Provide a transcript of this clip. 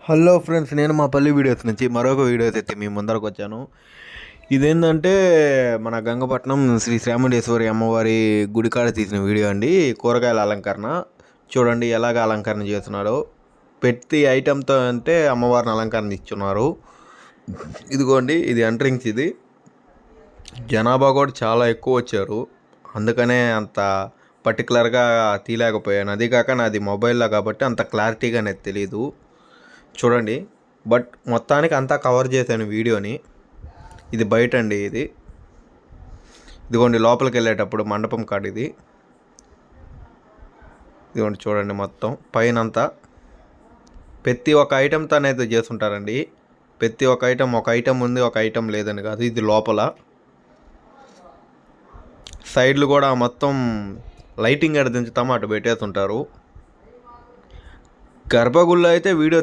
Hello friends, నేను మా పల్లి వీడియోస్ నుంచి మరొక వీడియో అయితే మీ ముందరకు వచ్చాను. ఇదేంటంటే మన గంగపట్నం శ్రీ శ్యాముండేశ్వరి అమ్మవారి గుడికాడ తీసిన వీడియో అండి. కూరగాయల అలంకరణ చూడండి ఎలాగ అలంకరణ చేస్తున్నారో. ప్రతి ఐటెంతో అంటే అమ్మవారిని అలంకరణ ఇస్తున్నారు. ఇదిగోండి, ఇది ఎంట్రింగ్స్. ఇది జనాభా కూడా చాలా ఎక్కువ వచ్చారు, అందుకనే అంత పర్టికులర్గా తీయలేకపోయాను. అది కాక నాది మొబైల్లో కాబట్టి అంత క్లారిటీగా అనేది తెలీదు. చూడండి, బట్ మొత్తానికి అంతా కవర్ చేశాను వీడియోని. ఇది బయట అండి. ఇదిగోండి, లోపలికి వెళ్ళేటప్పుడు మండపం కాడ ఇదిగోండి చూడండి, మొత్తం పైన అంతా ప్రతి ఒక్క ఐటెంతో అనేది చేస్తుంటారండి. ప్రతి ఒక్క ఐటెం, ఒక ఐటెం ఉంది ఒక ఐటెం లేదని కాదు. ఇది లోపల సైడ్లు కూడా మొత్తం లైటింగ్ ఎడ దించుతామో అటు పెట్టేస్తుంటారు. గర్భగుడిలో అయితే వీడియో